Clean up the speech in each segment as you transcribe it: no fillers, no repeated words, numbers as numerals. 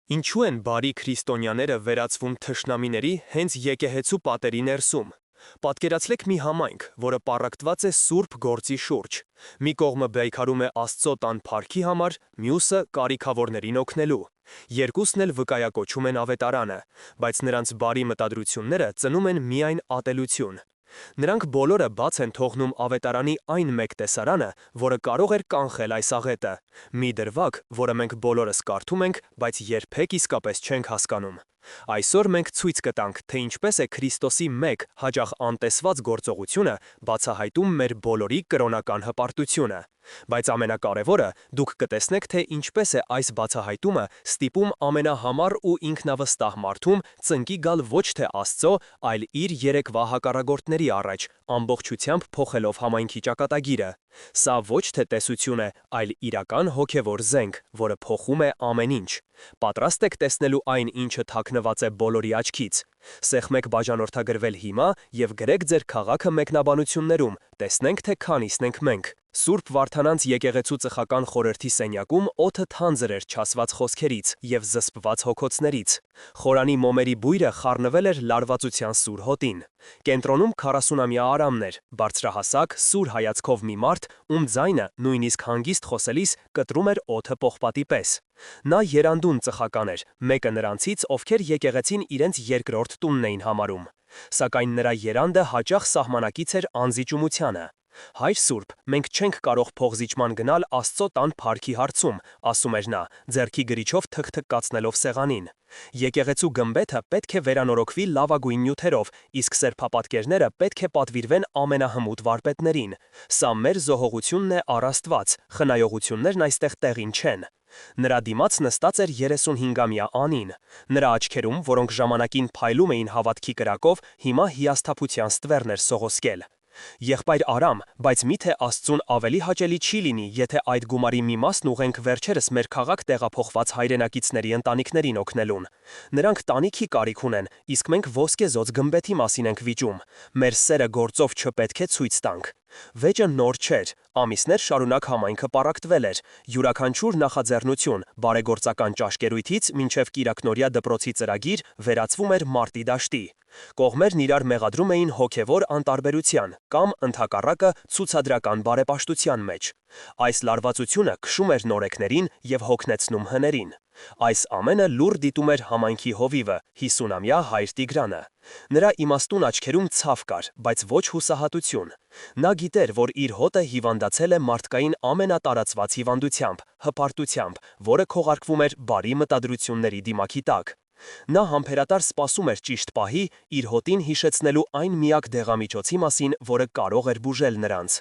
Ինչու են բարի քրիստոնյաները վերածվում թշնամիների հենց եկեղեցու պատերի ներսում։ Պատկերացրեք մի համայնք, որը պառակտված է սուրբ գործի շուրջ։ Մի կողմը պայքարում է Աստծո տան փառքի համար, մյուսը կարիքավորներին օգնելու։ Երկուսն էլ վկայակոչում են ավետարանը, բայց նրանց բարի մտադրությունները ծնում են միայն ատելություն։ Նրանք բոլորը բաց են թողնում ավետարանի այն մեկ տեսարանը, որը կարող էր կանխել այս աղետը։ Մի դրվագ, որը մենք բոլորս կարդում ենք, բայց երբեք իսկապես չենք հասկանում։ Այսօր մենք ցույց կտանք, թե ինչպես է Քրիստոսի մեկ հաճախ անտեսված գործողությունը բացահայտում մեր բոլորի կրոնական հպարտությունը։ Բայց ամենակարևորը, դուք կտեսնեք, թե ինչպես է այս բացահայտումը ստիպում ամենահամառ ու ինքնավստահ մարդում ծնկի գալ ոչ թե Աստծո, այլ իր երեկվա հակառակորդների առաջ, ամբողջությամբ փոխելով համայնքի ճակատագիրը։ Սա ոչ թե տեսություն է, այլ իրական հոգևոր զենք, որը փոխում է ամեն ինչ։ Պատրաստ եք տեսնելու այն, ինչը թաքնված է բոլորի աչքից։ Սեղմեք բաժանորդագրվել հիմա և գրեք ձեր քաղաքը մեկնաբանություններում, տեսնենք, թե քանիսն ենք մենք։ Սուրբ Վարդանանց եկեղեցու ծխական խորհրդի սենյակում օդը թանձր էր չասված խոսքերից և զսպված հոգոցներից։ Խորանի մոմերի բույրը խառնվել էր լարվածության սուր հոտին։ Կենտրոնում 40-ամյա Արամն էր, բարձրահասակ, սուր հայացքով մի մարդ, ում ձայնը նույնիսկ հանգիստ խոսելիս կտրում էր օդը պողպատի պես։ Նա երանդուն ծխական էր, մեկը նրանցից, ովքեր եկեղեցին իրենց երկրորդ տունն էին համարում։ Սակայն նրա երանդը հաճախ սահմանակից էր անզիջումությանը։ Հայր Սուրբ, մենք չենք կարող փողզիջման գնալ Աստծո տան փառքի հարցում, ասում էր նա, ձեռքի գրիչով թքթքացնելով սեղանին։ Եկեղեցու գմբեթը պետք է վերանորոգվի լավագույն նյութերով, իսկ սրբապատկերները պետք է պատվիրվեն ամենահմուտ վարպետներին։ Սա մեր զոհողությունն է առ Աստված, խնայողություններն այստեղ տեղին չեն։ Նրա դիմաց նստած էր 35-ամյա Անին։ Նրա աչքերում, որոնք ժամանակին փայլում էին հավատքի կրակով, հիմա հիասթափության ստվերն էր սողոսկել։ Եղբայր Արամ, բայց միթե Աստծուն ավելի հաճելի չի լինի, եթե այդ գումարի մի մասն ուղենք վերջերս մեր քաղաք տեղափոխված հայրենակիցների ընտանիքներին օգնելուն։ Նրանք տանիքի կարիք ունեն, իսկ մենք ոսկեզօծ գմբեթի մասին ենք վիճում։ Մեր սերը գործով չպետք է ցույց տանք։ Վեճը նոր չէր, ամիսներ շարունակ համայնքը պառակտվել էր, յուրաքանչյուր նախաձեռնություն, բարեգործական ճաշկերույթից մինչև կիրակնօրյա դպրոցի ծրագիր վերածվում էր մարտի դաշտի։ Կողմերն իրար մեղադրում էին հոգևոր անտարբերության կամ ընդհակառակը ցուցադրական բարեպաշտության մեջ։ Այս լարվածությունը քշում էր նորեկներին և հոգնեցնում հներին։ Այս ամենը լուռ դիտում էր համայնքի հովիվը, 50-ամյա հայր Տիգրանը։ Նրա իմաստուն աչքերում ցավ կար, բայց ոչ հուսահատություն։ Նա գիտեր, որ իր հոտը հիվանդացել է մարդկային ամենատարածված հիվանդությամբ, հպարտությամբ, որը քողարկվում էր բարի մտադրությունների դիմակի տակ։ Նա համբերատար սպասում էր ճիշտ պահի իր հոտին հիշեցնելու այն միակ դեղամիջոցի մասին, որը կարող էր բուժել նրանց։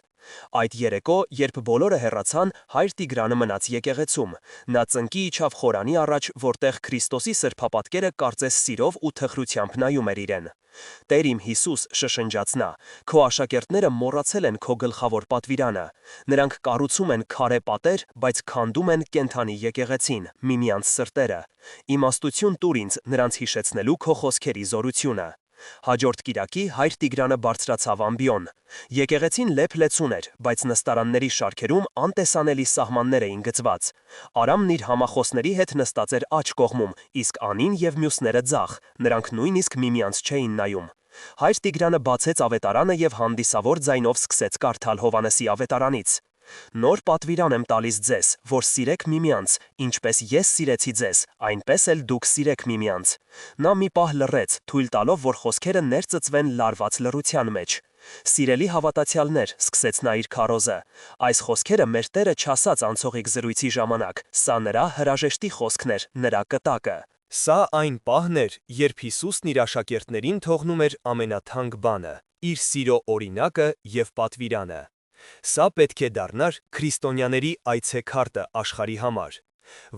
Այդ երեկո, երբ բոլորը հեռացան, հայր Տիգրանը մնաց եկեղեցում։ Նա ծնկի իջավ խորանի առաջ, որտեղ Քրիստոսի սրբապատկերը կարծես սիրով ու թխրությամբ նայում էր իրեն։ Տեր իմ Հիսուս, շշնջաց նա, քո աշակերտները մոռացել են քո գլխավոր պատվիրանը։ Նրանք կառուցում են քարե պատեր, բայց քանդում են կենդանի եկեղեցին, միմյանց սրտերը։ Իմաստություն տուր ինձ նրանց հիշեցնելու քո խոսքերի զորությունը։ Հաջորդ կիրակի հայր Տիգրանը բարձրացավ ամբիոն։ Եկեղեցին լեփ-լեցուն էր, բայց նստարանների շարքերում անտեսանելի սահմաններ էին գծված։ Արամն իր համախոսների հետ նստած էր աջ կողմում, իսկ Անին և մյուսները ձախ, նրանք նույնիսկ միմյանց չէին նայում։ Հայր Տիգրանը բացեց ավետարանը և հանդիսավոր ձայնով սկսեց կարդալ Հովհաննեսի ավետարանից։ Նոր պատվիրան եմ տալիս ձեզ, որ սիրեք միմյանց, ինչպես ես սիրեցի ձեզ, այնպես էլ դուք սիրեք միմյանց։ Նա մի պահ լռեց, թույլ տալով, որ խոսքերը ներծծվեն լարված լռության մեջ։ Սիրելի հավատացյալներ, սկսեց նա իր քարոզը, այս խոսքերը մեր Տերը չասաց անցողիկ զրույցի ժամանակ, սա նրա հրաժեշտի խոսքն էր, նրա կտակը։ Սա այն պահն էր, երբ Հիսուսն իր աշակերտներին թողնում էր ամենաթանկ բանը՝ իր սիրո օրինակը և պատվիրանը։ Սա պետք է դառնար քրիստոնյաների այցեքարտը աշխարհի համար։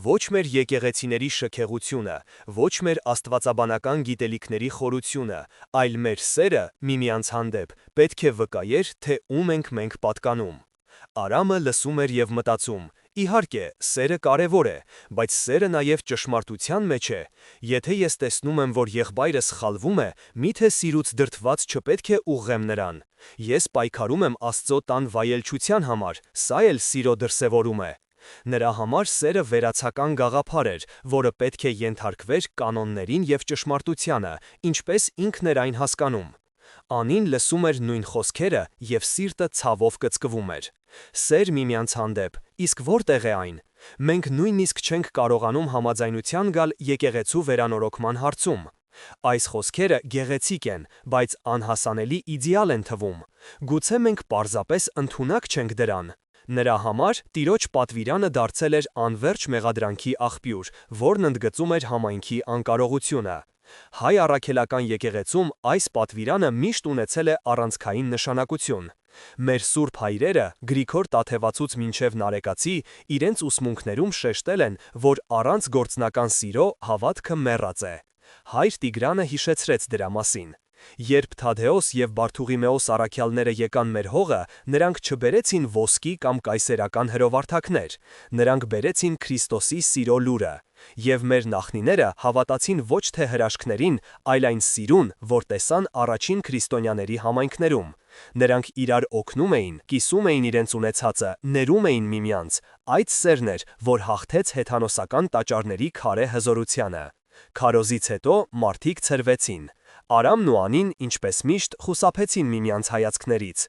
Ոչ մեր եկեղեցիների շքեղությունը, ոչ մեր աստվածաբանական գիտելիքների խորությունը, այլ մեր սերը միմյանց հանդեպ պետք է վկայեր, թե ում ենք մենք պատկանում։ Արամը լսում էր և մտածում. իհարկե, սերը կարևոր է, բայց սերը նաև ճշմարտության մեջ է։ Եթե ես տեսնում եմ, որ եղբայրս սխալվում է, միթե սիրուց դրդված չպետք է ուղղեմ նրան։ Ես պայքարում եմ Աստծո տան վայելչության համար, սա էլ սիրո դրսևորում է։ Նրա համար սերը վերացական գաղափար էր, որը պետք է ենթարկվեր կանոններին և ճշմարտությանը, ինչպես ինքն էր այն հասկանում։ Անին լսում էր նույն խոսքերը և սիրտը ցավով կծկվում էր։ Սեր միմյանց հանդեպ, իսկ որտեղ է այն։ Մենք նույնիսկ չենք կարողանում համաձայնության գալ եկեղեցու վերանորոգման հարցում։ Այս խոսքերը գեղեցիկ են, բայց անհասանելի իդեալ են թվում։ Գուցե մենք պարզապես ընդունակ չենք դրան։ Նրա համար Տիրոջ պատվիրանը դարձել էր անվերջ մեղադրանքի աղբյուր, որն ընդգծում էր համայնքի անկարողությունը։ Հայ առաքելական եկեղեցում այս պատվիրանը միշտ ունեցել է առանցքային նշանակություն։ Մեր սուրբ հայրերը, Գրիգոր Տաթևացուց մինչև Նարեկացի, իրենց ուսմունքներում շեշտել են, որ առանց գործնական սիրո հավատքը մեռած է։ Հայր Տիգրանը հիշեցրեց դրա մասին։ Երբ Թադեոս և Բարթուղիմեոս առաքյալները եկան մեր հողը, նրանք չբերեցին ոսկի կամ կայսերական հրովարտակներ, նրանք բերեցին Քրիստոսի սիրո լուրը։ Եվ մեր նախնիները հավատացին ոչ թե հրաշքներին, այլ այն սիրուն, որ տեսան առաջին քրիստոնյաների համայնքներում։ Նրանք իրար օգնում էին, կիսում էին իրենց ունեցածը, ներում էին միմյանց։ Այդ սերն էր, որ հաղթեց հեթանոսական տաճարների քարե հզորությանը։ Քարոզից հետո մարդիկ ցրվեցին։ Արամն ու Անին, ինչպես միշտ, խուսափեցին միմյանց հայացքներից։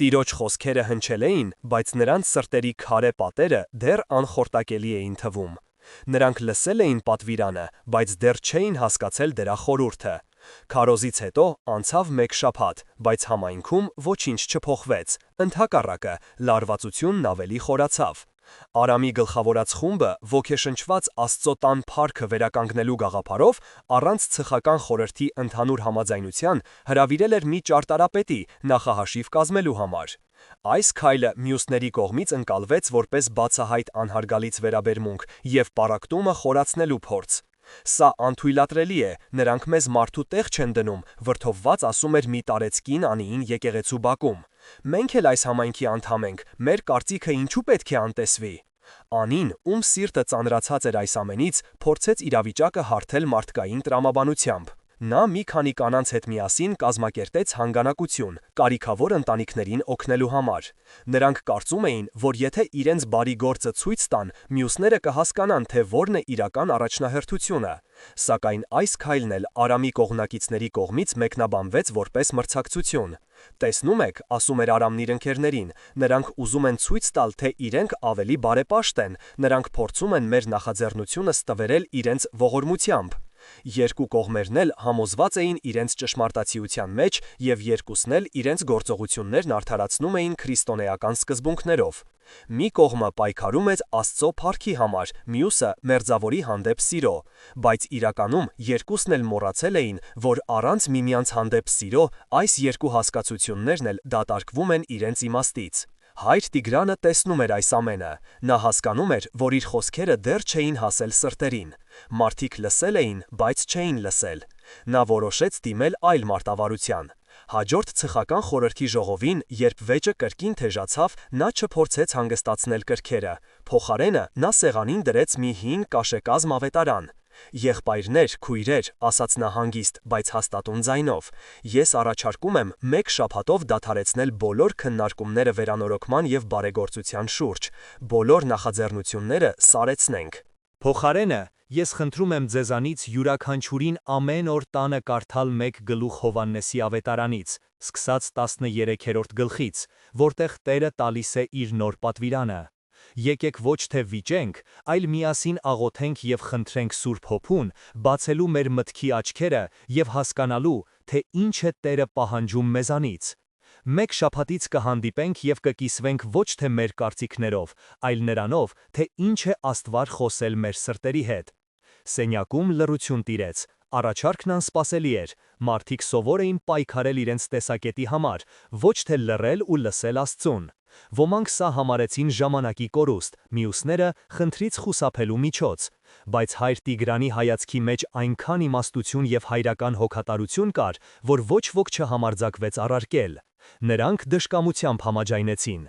Տիրոջ խոսքերը հնչել էին, բայց նրանց սրտերի քարե պատերը դեռ անխորտակելի էին թվում։ Նրանք լսել էին պատվիրանը, բայց դեռ չէին հասկացել դրա խորհուրդը։ Քարոզից հետո անցավ մեկ շաբաթ, բայց համայնքում ոչինչ չփոխվեց, ընդհակառակը, լարվածությունն ավելի խորացավ։ Արամի գլխավորած խումբը, ոգեշնչված Աստծո տան փառքը վերականգնելու գաղափարով, առանց ցխական խորհրդի ընդհանուր համաձայնության, հրավիրել էր մի ճարտարապետի նախահաշիվ կազմելու համար։ Այս քայլը մյուսների կողմից ընկալվեց որպես բացահայտ անհարգալից վերաբերմունք և պառակտումը խորացնելու փորձ։ Սա անթույլատրելի է, նրանք մեզ մարդու տեղ չեն դնում, վրդովված ասում էր մի տարեց կին Անիին եկեղեցու բակում։ Մենք էլ այս համայնքի անդամ ենք, մեր կարծիքը ինչու պետք է անտեսվի։ Անին, ում սիրտը ծանրացած էր այս ամենից, փորձեց իրավիճակը հարթել մարդկային տրամաբանությամբ։ Նա մի քանի կանանց հետ միասին կազմակերպեց հանգանակություն, կարիքավոր ընտանիքներին օգնելու համար։ Նրանք կարծում էին, որ եթե իրենց բարի գործը ցույց տան, մյուսները կհասկանան, թե որն է իրական առաջնահերթությունը։ Սակայն այս քայլն էլ Արամի կողմնակիցների կողմից մեկնաբանվեց որպես մրցակցություն։ Տեսնում եք, ասում էր Արամն իր ընկերներին, նրանք ուզում են ցույց տալ, թե իրենք ավելի բարեպաշտ են, նրանք փորձում են մեր նախաձեռնությունը ստվերել իրենց ողորմությամբ։ Երկու կողմերն էլ համոզված էին իրենց ճշմարտացիության մեջ և երկուսն էլ իրենց գործողություններն արդարացնում էին քրիստոնեական սկզբունքներով։ Մի կողմը պայքարում էր Աստծո փառքի համար, մյուսը մերձավորի հանդեպ սիրո, բայց իրականում երկուսն էլ մոռացել էին, որ առանց միմյանց հանդեպ սիրո այս երկու հասկացություններն էլ դատարկվում են իրենց իմաստից։ Հայր Տիգրանը տեսնում էր այս ամենը, նա հասկանում էր, որ իր խոսքերը դեռ չէին հասել սրտերին։ Մարդիկ լսել էին, բայց չէին լսել։ Նա որոշեց դիմել այլ մարտավարության։ Հաջորդ ցխական խորհրդի ժողովին, երբ վեճը կրկին թեժացավ, նա չփորձեց հանգստացնել կրքերը։ Փոխարենը նա սեղանին դրեց մի հին կաշեկազմ ավետարան։ Եղբայրներ, քույրեր, ասաց նա հանգիստ, բայց հաստատուն ձայնով, ես առաջարկում եմ մեկ շաբաթով դադարեցնել բոլոր քննարկումները վերանորոգման և բարեգործության շուրջ, բոլոր նախաձեռնությունները սարեցնենք։ Փոխարենը, ես խնդրում եմ ձեզանից յուրաքանչյուրին ամեն օր տանը կարդալ մեկ գլուխ Հովհաննեսի ավետարանից, սկսած 13-րդ գլխից, որտեղ Տերը տալիս է իր նոր պատվիրանը։ Եկեք ոչ թե վիճենք, այլ միասին աղոթենք և խնդրենք Սուրբ Հոգուն, բացելու մեր մտքի աչքերը և հասկանալու, թե ինչ է Տերը պահանջում մեզանից։ Մեկ շաբաթից կհանդիպենք և կկիսվենք ոչ թե մեր կարծիքներով, այլ նրանով, թե ինչ է Աստված խոսել մեր սրտերի հետ։ Սենյակում լռություն տիրեց, առաջարկն անսպասելի էր, մարդիկ սովոր էին պայքարել իրենց տեսակետի համար, ոչ թե լռել ու լսել Աստծուն։ Ոմանք սա համարեցին ժամանակի կորուստ, մյուսները խնդրից խուսափելու միջոց, բայց հայր Տիգրանի հայացքի մեջ այնքան իմաստություն և հայրական հոգատարություն կար, որ ոչ ոք չհամարձակվեց առարկել։ Նրանք դժկամությամբ համաձայնեցին։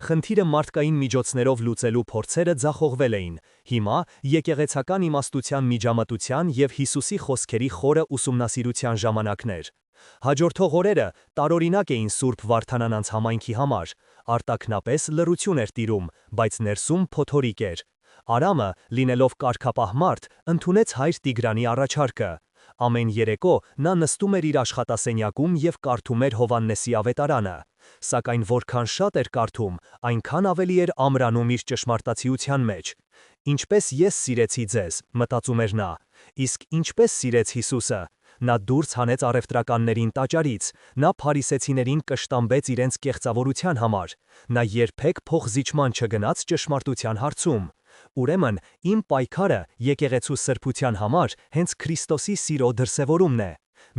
Խնդիրը մարդկային միջոցներով լուծելու փորձերը ձախողվել էին։ Հիմա եկեղեցական իմաստության միջամտության և Հիսուսի խոսքերի խորը ուսումնասիրության ժամանակն էր։ Հաջորդող օրերը տարօրինակ էին Սուրբ Վարդանանց համայնքի համար։ արտաքնապես լռություն էր տիրում, բայց ներսում փոթորիկ էր։ Արամը, լինելով կարգապահ մարդ, ընդունեց հայր Տիգրանի առաջարկը։ Ամեն երեկո նա նստում էր իր աշխատասենյակում և կարդում էր Հովհաննեսի ավետարանը։ Սակայն որքան շատ էր կարդում, այնքան ավելի էր ամրանում իր ճշմարտացիության մեջ։ «Ինչպես ես սիրեցի ձեզ», մտածում էր նա, իսկ ինչպես սիրեց Հիսուսը։ Նա դուրս հանեց առևտրականներին տաճարից, նա փարիսեցիներին կշտամբեց իրենց կեղծավորության համար, նա երբեք փոխզիջման չգնաց ճշմարտության հարցում։ Ուրեմն, իմ պայքարը եկեղեցու սրբության համար հենց Քրիստոսի սիրո դրսևորումն է։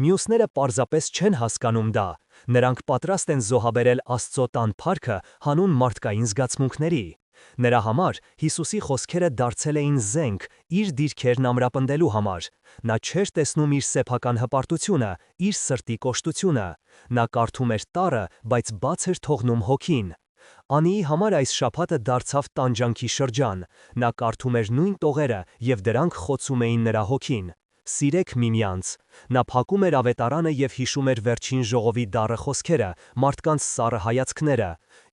Մյուսները պարզապես չեն հասկանում դա, նրանք պատրաստ են զոհաբերել Աստծո տան փառքը հանուն մարդկային զգացմունքների։ Նրա համար Հիսուսի խոսքերը դարձել էին զենք իր դիրքերն ամրապնդելու համար։ Նա չէր տեսնում իր սեփական հպարտությունը, իր սրտի կոշտությունը։ Նա կարդում էր տառը, բայց բաց էր թողնում հոգին։ Անիի համար այս շաբաթը դարձավ տանջանքի շրջան։ Նա կարդում էր նույն տողերը, և դրանք խոցում էին նրա հոգին։ Սիրեք միմյանց։ Նա փակում էր ավետարանը և հիշում էր վերջին ժողովի դառը խոսքերը, մարդկանց սառը հայացքները։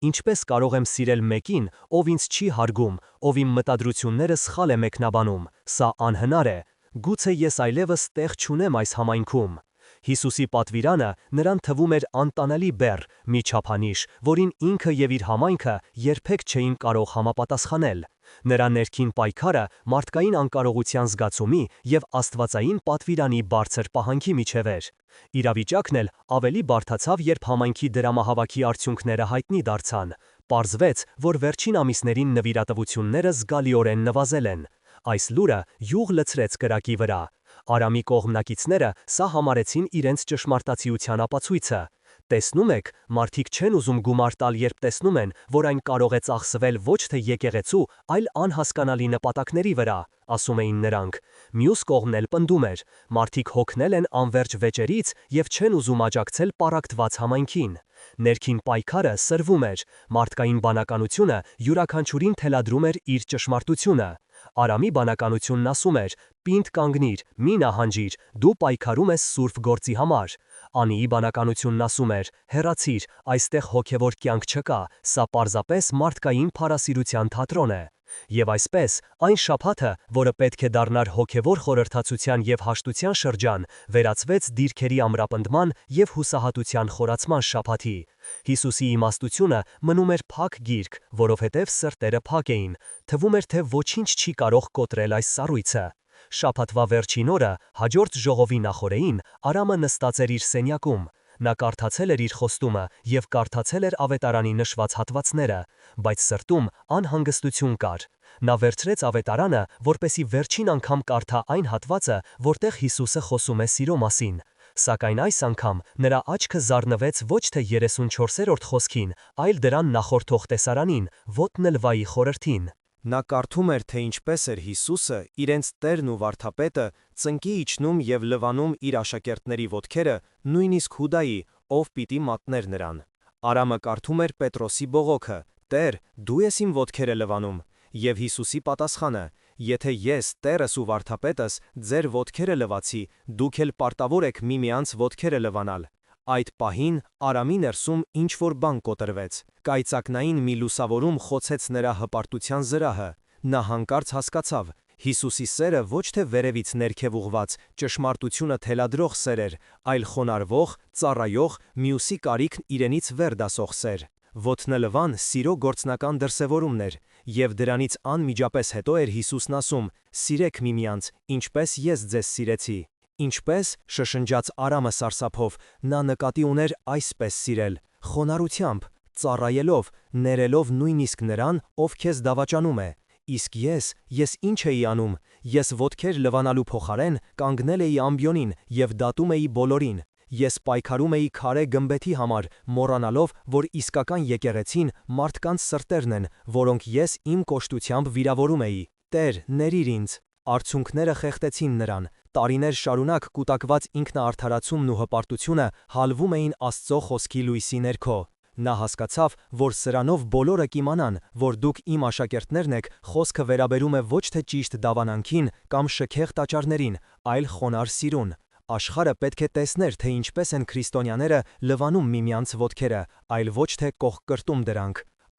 Ինչպես կարող եմ սիրել մեկին, ով ինձ չի հարգում, ով իմ մտադրությունները սխալ է մեկնաբանում, սա անհնար է։ Գուցե ես այլևս տեղ չունեմ այս համայնքում։ Հիսուսի պատվիրանը նրան թվում էր անտանելի բեռ, մի չափանիշ, որին ինքը և իր համայնքը երբեք չէին կարող համապատասխանել։ Նրա ներքին պայքարը մարդկային անկարողության զգացումի և աստվածային պատվիրանի բարձր պահանջի միջև էր։ Իրավիճակն էլ ավելի բարդացավ, երբ համայնքի դրամահավաքի արդյունքները հայտնի դարձան։ Պարզվեց, որ վերջին ամիսներին նվիրատվությունները զգալիորեն նվազել են։ Այս լուրը յուղ լցրեց կրակի վրա։ Արամի կողմնակիցները սա համարեցին իրենց ճշմարտացիության ապացույցը։ Տեսնում եք, մարդիկ չեն ուզում գումար տալ, երբ տեսնում են, որ այն կարող է ծախսվել ոչ թե եկեղեցու, այլ անհասկանալի նպատակների վրա, ասում էին նրանք։ Մյուս կողմն էլ պնդում էր. մարդիկ հոգնել են անվերջ վեճերից և չեն ուզում աջակցել պառակտված համայնքին։ Ներքին պայքարը սրվում էր, մարդկային բանականությունը յուրաքանչյուրին թելադրում էր իր ճշմարտությունը։ Արամի բանականությունն ասում էր. «Պինդ կանգնիր, մի նահանջիր, դու պայքարում ես սուրբ գործի համար»։ Անիի բանականությունն ասում էր. «Հեռացիր, այստեղ հոգևոր կյանք չկա, սա պարզապես մարդկային փարասիրության թատրոն է»։ Եվ այսպես, այն շաբաթը, որը պետք է դառնար հոգևոր խորհրդացության և հաշտության շրջան, վերածվեց դիրքերի ամրապնդման և հուսահատության խորացման շաբաթի։ Հիսուսի իմաստությունը մնում էր փակ գիրք, որովհետև սրտերը փակ էին, թվում էր, թե ոչինչ չի կարող կոտրել այս սառույցը։ Շաբաթվա վերջին օրը, հաջորդ ժողովի նախօրեին, Արամը նստած էր իր սենյակում։ Նա կարդացել էր իր խոստումը և կարդացել էր ավետարանի նշված հատվածները, բայց սրտում անհանգստություն կար։ Նա վերցրեց ավետարանը, որպեսզի վերջին անգամ կարդա այն հատվածը, որտեղ Հիսուսը խոսում է սիրո մասին։ Սակայն այս անգամ նրա աչքը զարնվեց ոչ թե 34-րդ խոսքին, այլ դրան նախորդող տեսարանին, Ոտնելվայի խորհրդին։ Նա կարդում էր, թե ինչպես էր Հիսուսը, իրենց Տերն ու Վարդապետը, ծնկի իջնում և լվանում իր աշակերտների ոտքերը, նույնիսկ Հուդայի, ով պիտի մատներ նրան։ Արամը կարդում էր Պետրոսի բողոքը. «Տեր, դու ես իմ ոտքերը լվանում»։ Եվ Հիսուսի պատասխանը. «Եթե ես, Տերս ու Վարդապետս, ձեր ոտքերը լվացի, դուք էլ պարտավոր եք միմյանց ոտքերը լվանալ»։ Այդ պահին Արամի ներսում ինչ-որ բան կոտրվեց։ Կայծակնային մի լուսավորում խոցեց նրա հպարտության զրահը։ Նա հանկարծ հասկացավ. Հիսուսի սերը ոչ թե վերևից ներքև ուղղված, ճշմարտությունը թելադրող սեր էր, այլ խոնարհվող, ծառայող, մյուսի կարիքն իրենից վեր դասող սեր։ Ոտնելվան սիրո գործնական դրսևորումն էր, և դրանից անմիջապես հետո էր Հիսուսն ասում. «Սիրեք միմյանց, ինչպես ես ձեզ սիրեցի»։ Ինչպես, շշնջաց Արամը սարսափով, նա նկատի ուներ այսպես սիրել, խոնարհությամբ, ծառայելով, ներելով նույնիսկ նրան, ով քեզ դավաճանում է։ Իսկ ես ինչ էի անում, ես ոտքեր լվանալու փոխարեն կանգնել էի ամբիոնին և դատում էի բոլորին։ Ես պայքարում էի քարե գմբեթի համար, մոռանալով, որ իսկական եկեղեցին մարդկանց սրտերն են, որոնք ես իմ կոշտությամբ վիրավորում էի։ Տեր, ների՛ր ինձ։ Արցունքները խեղդեցին նրան։ Տարիներ շարունակ կուտակված ինքնաարդարացումն ու հպարտությունը հալվում էին Աստծո խոսքի լույսի ներքո։ Նա հասկացավ, որ սրանով բոլորը կիմանան, որ դուք իմ աշակերտներն եք, խոսքը վերաբերում է ոչ թե ճիշտ դավանանքին կամ շքեղ տաճարներին, այլ խոնարհ սիրուն։ Աշխարհը պետք է տեսներ, թե ինչպես են քրիստոնյաները լվանում միմյանց ոտքերը, այլ ոչ թե կողքկրտում դրանք։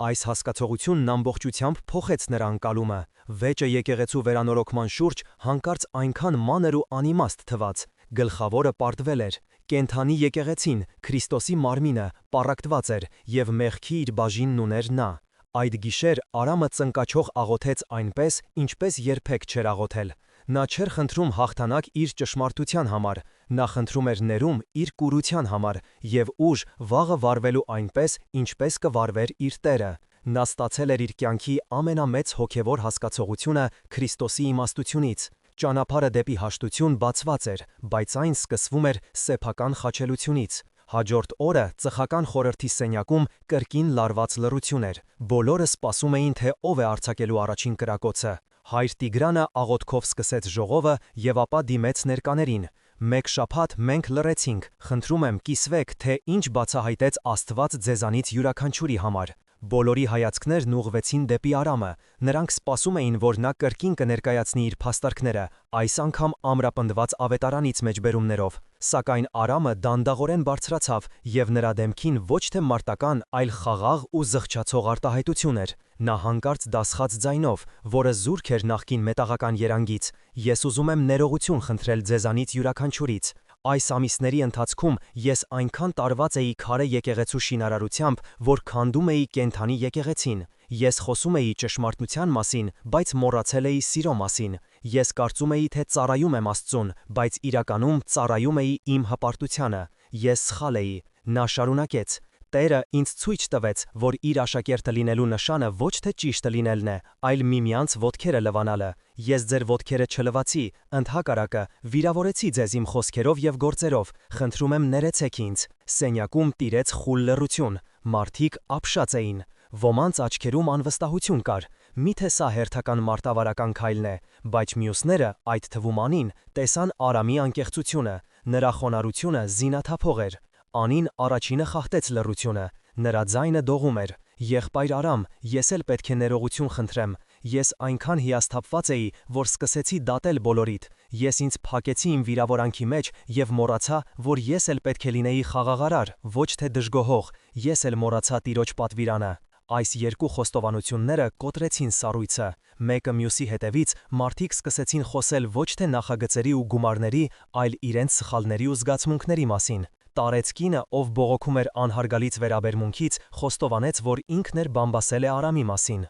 Այս հասկացողությունն ամբողջությամբ փոխեց նրա ընկալումը։ Վեճը եկեղեցու վերանորոգման շուրջ հանկարծ այնքան մանր ու անիմաստ թվաց։ Գլխավորը պարտվել էր։ Կենթանի եկեղեցին, Քրիստոսի մարմինը, պառակտված էր, եւ մեղքի իր բաժինն ուներ նա։ Այդ գիշեր Արամը ծնկաչող աղոթեց այնպես, ինչպես երբեք չէր աղոթել։ Նա չէր խնդրում հաղթանակ իր ճշմարտության համար, նա խնդրում էր ներում իր կուրության համար եւ ուժ վաղը վարվելու այնպես, ինչպես կվարվեր իր Տերը։ Նա ստացել էր իր կյանքի ամենամեծ հոգևոր հասկացողությունը Քրիստոսի իմաստությունից։ Ճանապարհը դեպի հաշտություն բացված էր, բայց այն սկսվում էր սեփական խաչելությունից։ Հաջորդ օրը ծխական խորհրդի սենյակում կրկին լարված լռություն էր։ Բոլորը սպասում էին, թե ով է արձակելու առաջին կրակոցը։ Հայր Տիգրանը աղոթքով սկսեց ժողովը եւ ապա դիմեց ներկաներին։ Մեկ շաբաթ մենք լռեցինք, խնդրում եմ կիսվեք, թե ինչ բացահայտեց Աստված ձեզանից յուրաքանչյուրի համար։ Բոլորի հայացքներն ուղղվեցին դեպի Արամը։ Նրանք սպասում էին, որ նա կրկին կներկայացնի իր փաստարկները, այս անգամ ամրապնդված ավետարանից մեջբերումներով։ Սակայն Արամը դանդաղորեն բարձրացավ, եւ նրա դեմքին ոչ թե մարտական, այլ խաղաղ ու զղջացող արտահայտություն էր։ Նա հանկարծ դասխած ձայնով, որը զուրկ էր նախկին մետաղական երանգից. «Ես ուզում եմ ներողություն խնդրել ձեզանից յուրաքանչյուրից։ Այս ամիսների ընթացքում ես այնքան տարված էի քարե եկեղեցու շինարարությամբ, որ քանդում էի կենթանի եկեղեցին։ Ես խոսում էի ճշմարտության մասին, բայց մոռացել էի սիրո մասին։ Ես կարծում էի, թե ծառայում եմ Աստծուն, բայց իրականում ծառայում էի իմ հպարտությանը։ Ես սխալ էի»։ Նա շարունակեց. «Տերը ինձ ցույց տվեց, որ իր աշակերտը լինելու նշանը ոչ թե ճիշտը լինելն է, այլ միմյանց ոտքերը լվանալը։ Ես ձեր ոտքերը չլվացի, ընդհակառակը, վիրավորեցի ձեզ իմ խոսքերով եւ գործերով, խնդրում եմ ներեցեք ինձ»։ Սենյակում տիրեց խուլ լռություն։ Մարդիկ ապշած էին։ Ոմանց աչքերում անվստահություն կար։ Միթե սա հերթական մարտավարական քայլն է, բայց մյուսները, այդ թվում Անին, տեսան Արամի անկեղծությունը։ Նրա խոնարհությունը զինաթափող էր։ Անին առաջինը խախտեց լռությունը։ Նրա ձայնը դողում էր. «Եղբայր Արամ, ես էլ պետք է ներողություն խնդրեմ։ Ես այնքան հիասթափված էի, որ սկսեցի դատել բոլորիդ։ Ես ինձ փակեցի իմ վիրավորանքի մեջ եւ մոռացա, որ ես էլ պետք է լինեի խաղաղարար, ոչ թե դժգոհող։ Ես էլ մոռացա Տիրոջ պատվիրանը»։ Այս երկու խոստովանությունները կոտրեցին սառույցը։ Մեկը մյուսի հետևից մարդիկ սկսեցին խոսել ոչ թե նախագծերի ու գումարների, այլ իրենց սխալների ու զգացմունքների մասին։ Տարեց կինը, ով բողոքում էր անհարգալից վերաբերմունքից, խոստովանեց, որ ինքն էր բամբասել է Արամի մասին։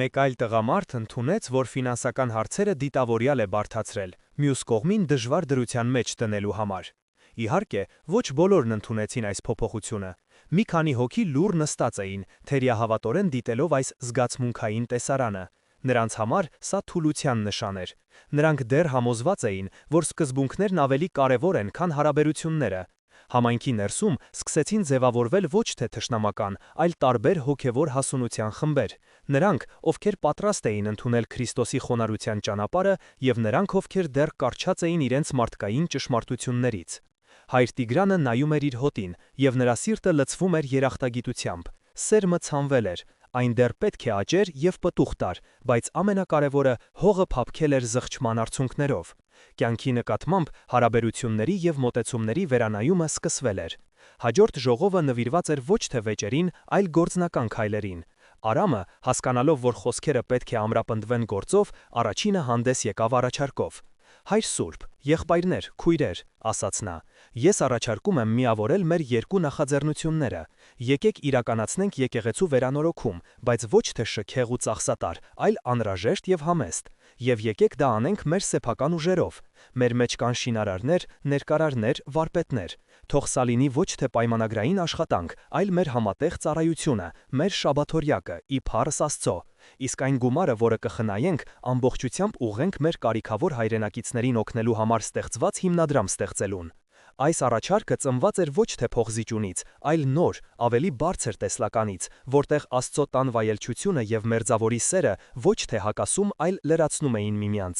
Մեկ այլ տղամարդ ընդունեց, որ ֆինանսական հարցերը դիտավորյալ է բարդացրել, մյուս կողմին դժվար դրության մեջ տնելու համար։ Իհարկե, ոչ բոլորն ընդունեցին այս փոփոխությունը։ Մի քանի հոգի լուռ նստած էին, թերիահավատորեն դիտելով այս զգացմունքային տեսարանը։ Նրանց համար սա թուլության նշան էր։ Նրանք դեռ համոզված էին, որ սկզբունքներն ավելի կարևոր են, քան հարաբերությունները։ Համայնքի ներսում սկսեցին ձևավորվել ոչ թե թշնամական, այլ տարբեր հոգևոր հասունության խմբեր։ Նրանք, ովքեր պատրաստ էին ընդունել Քրիստոսի խոնարհության ճանապարհը, եւ նրանք, ովքեր դեռ կառչած էին իրենց մարդկային ճշմարտություններից։ Հայր Տիգրանը նայում էր իր հոտին, եւ նրա սիրտը լցվում էր երախտագիտությամբ։ Սերմը ցանվել էր, այն դեռ պետք է աճեր եւ պտուղ տար, բայց ամենակարևորը հողը փափկել էր զղջման արդյունքներով։ Կյանքի նկատմամբ հարաբերությունների եւ մոտեցումների վերանայումը սկսվել էր։ Հաջորդ ժողովը նվիրված էր ոչ թե վեճերին, այլ գործնական քայլերին։ Արամը, հասկանալով, որ խոսքերը պետք է ամրապնդվեն գործով, առաջինը հանդես եկավ առաջարկով. «Հայր Սուրբ, եղբայրներ, քույրեր», ասաց նա, «ես առաջարկում եմ միավորել մեր երկու նախաձեռնությունները։ Եկեք իրականացնենք եկեղեցու վերանորոգում, բայց ոչ թե շքեղ ու ծախսատար, այլ անհրաժեշտ եւ համեստ։ Եվ եկեք դա անենք մեր սեփական ուժերով։ Մեր մեջ կան շինարարներ, ներկարարներ, վարպետներ։ Թող սա լինի ոչ թե պայմանագրային աշխատանք, այլ մեր համատեղ ծառայությունը, մեր շաբաթօրյակը, իբարս Աստծո։ Իսկ այն գումարը, որը կխնայենք, ամբողջությամբ ուղղենք մեր կարիքավոր հայրենակիցներին օգնելու համար ստեղծված հիմնադրամ ստեղծելուն»։ Այս առաջարկը ծնված էր ոչ թե փոխզիջունից, այլ նոր, ավելի բարձր տեսլականից, որտեղ Աստծո տան վայելչությունը եւ մերձավորի սերը ոչ թե հակասում, այլ լրացնում էին միմյանց։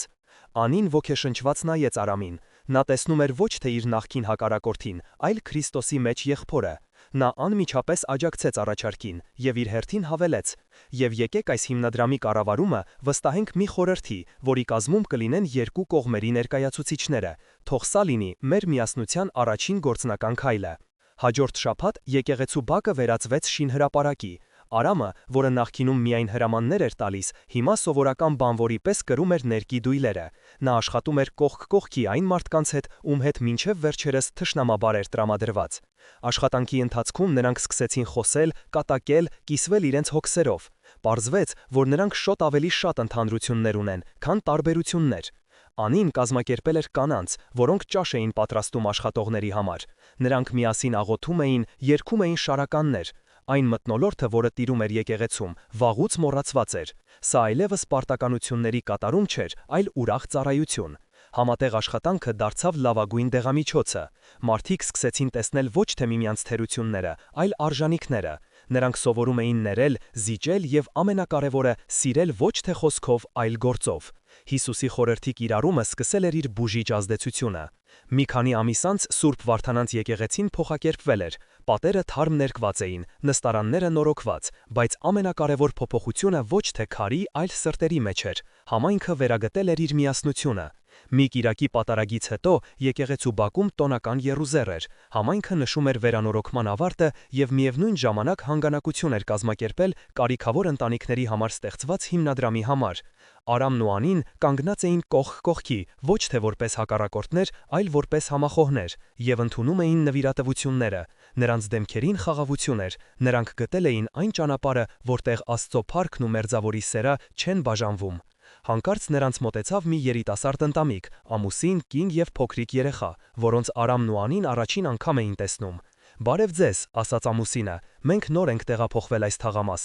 Անին ոգեշնչված նայեց Արամին։ Նա տեսնում էր ոչ թե իր նախկին հակառակորդին, այլ Քրիստոսի մեջ եղբորը։ Նա անմիջապես աջակցեց առաջարկին եւ իր հերթին հավելեց. «Եվ եկեք այս հիմնադրամի կառավարումը վստահենք մի խորհրդի, որի կազմում կլինեն երկու կողմերի ներկայացուցիչները։ Թող սա լինի մեր միասնության առաջին գործնական քայլը»։ Հաջորդ շաբաթ եկեղեցու բակը վերածվեց շինհրապարակի։ Արամը, որը նախկինում միայն հրամաններ էր տալիս, հիմա սովորական բանվորի պես կրում էր ներկի դույլերը։ Նա աշխատում էր կողք կողքի այն մարդկանց հետ, ում հետ մինչև վերջերս թշնամաբար էր տրամադրված։ Աշխատանքի ընթացքում նրանք սկսեցին խոսել, կատակել, կիսվել իրենց հոգսերով։ Պարզվեց, որ նրանք շոտ ավելի շատ ընդհանրություններ ունեն, քան տարբերություններ։ Անին կազմակերպել էր կանանց, որոնք ճաշ էին պատրաստում աշխատողների համար։ Նրանք միասին աղոթում էին, երգում էին շարականներ։ Այն մթնոլորտը, որը տիրում էր եկեղեցում, վաղուց մոռացված էր։ Սա այլևս պարտականությունների կատարում չէր, այլ ուրախ ծառայություն։ Համատեղ աշխատանքը դարձավ լավագույն դեղամիջոցը։ Մարդիկ սկսեցին տեսնել ոչ թե միմյանց թերությունները, այլ արժանինքները։ Նրանք սովորում էին ներել, զիջել եւ ամենակարևորը՝ սիրել ոչ թե խոսքով, այլ գործով։ Հիսուսի խորհրդի կիրառումը սկսել էր իր բուժիչ ազդեցությունը։ Մի քանի ամիս անց Սուրբ Վարդանանց եկեղեցին փոխակերպվել էր։ Պատերը թարմ ներկված էին, նստարանները նորոգված, բայց ամենակարևոր փոփոխությունը ոչ թե քարի, այլ սրտերի մեջ էր։ Համայնքը վերագտել էր իր միասնությունը։ Մի կիրակի պատարագից հետո եկեղեցու բակում տոնական եռուզեռ էր։ Համայնքը նշում էր վերանորոգման ավարտը եւ միևնույն ժամանակ հանգանակություն էր կազմակերպել կարիքավոր ընտանիքների համար ստեղծված հիմնադրամի համար։ Արամն ու Անին կանգնած էին կողք կողքի, ոչ թե որպես հակառակորդներ, այլ որպես համախոհներ, եւ ընդունում էին նվիրատվությունները։ Նրանց դեմքերին խաղաղություն էր, նրանք գտել էին այն ճանապարհը, որտեղ Աստծո փառքն ու մերձավորի սերը չեն բաժանվում։ Հանկարծ նրանց մոտեցավ մի երիտասարդ ընտանիք, ամուսին, կին եւ փոքրիկ երեխա, որոնց Արամն ու Անին առաջին անգամ էին տեսնում։ «Բարև ձեզ», ասաց ամուսինը, «մենք նոր ենք տեղափոխվել այս թաղամաս։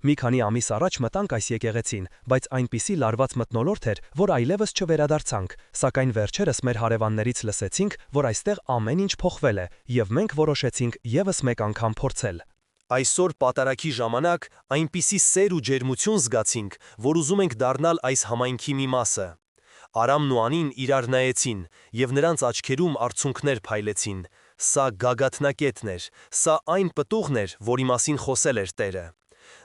Մի քանի ամիս առաջ մտանք այս եկեղեցին, բայց այնպիսի լարված մթնոլորտ էր, որ այլևս չվերադարձանք, սակայն վերջերս մեր հարևաններից լսեցինք, որ այստեղ ամեն ինչ փոխվել է, եւ մենք որոշեցինք եւս մեկ անգամ փորձել»։ Այսօր պատարագի ժամանակ այնպիսի սեր ու ջերմություն զգացինք, որ ուզում ենք դառնալ այս համայնքի մի մասը։ Արամն ու Անին իրար նայեցին, եւ նրանց աչքերում արցունքներ փայլեցին։ Սա գագաթնակետն էր, սա այն պտուղն էր, որի մասին խոսել էր Տերը։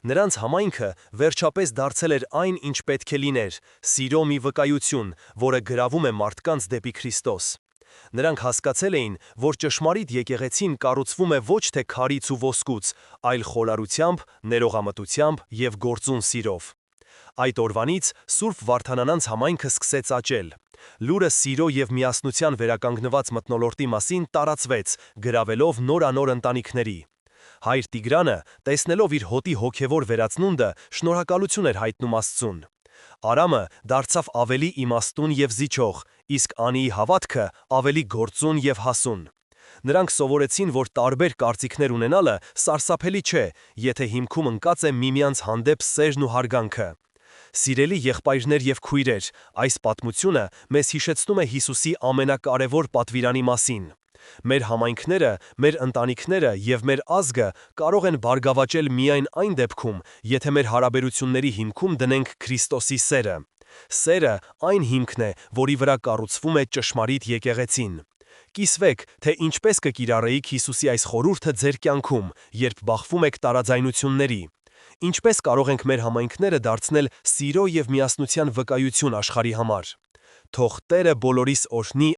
Նրանց համայնքը վերջապես դարձել էր այն, ինչ պետք է լիներ՝ սիրո մի վկայություն, որը գրավում է մարդկանց դեպի Քրիստոս։ Նրանք հասկացել էին, որ ճշմարիտ եկեղեցին կառուցվում է ոչ թե քարից ու ոսկուց, այլ խոնարհությամբ, ներողամտությամբ եւ գործուն սիրով։ Այդ օրվանից Սուրբ Վարդանանց համայնքը սկսեց աճել։ Լուրը սիրո եւ միասնության վերականգնված մթնոլորտի մասին տարածվեց, գրավելով նորանոր ընտանիքների։ Հայր Տիգրանը, տեսնելով իր հոտի հոգևոր վերածնունդը, շնորհակալություն էր հայտնում Աստծուն։ Արամը դարձավ ավելի իմաստուն եւ զիջող, իսկ Անիի հավատքը ավելի գործուն եւ հասուն։ Նրանք սովորեցին, որ տարբեր կարծիքներ ունենալը սարսափելի չէ, եթե հիմքում ընկած է միմյանց հանդեպ սերն ու հարգանքը։ Սիրելի եղբայրներ եւ քույրեր, այս պատմությունը մեզ հիշեցնում է Հիսուսի ամենակարևոր պատվիրանի մասին։ Մեր համայնքները, մեր ընտանիքները եւ մեր ազգը կարող են բարգավաճել միայն այն դեպքում, եթե մեր հարաբերությունների հիմքում դնենք Քրիստոսի սերը։ Սերը այն հիմքն է, որի վրա կառուցվում է ճշմարիտ եկեղեցին։ Կիսվեք, թե ինչպես կկիրառեիք Հիսուսի այս խորհուրդը ձեր կյանքում, երբ բախվում եք տարաձայնությունների։ Ինչպես կարող ենք մեր համայնքները դարձնել սիրո եւ միասնության վկայություն աշխարհի համար։ Թող Տերը բոլորիս օրհնի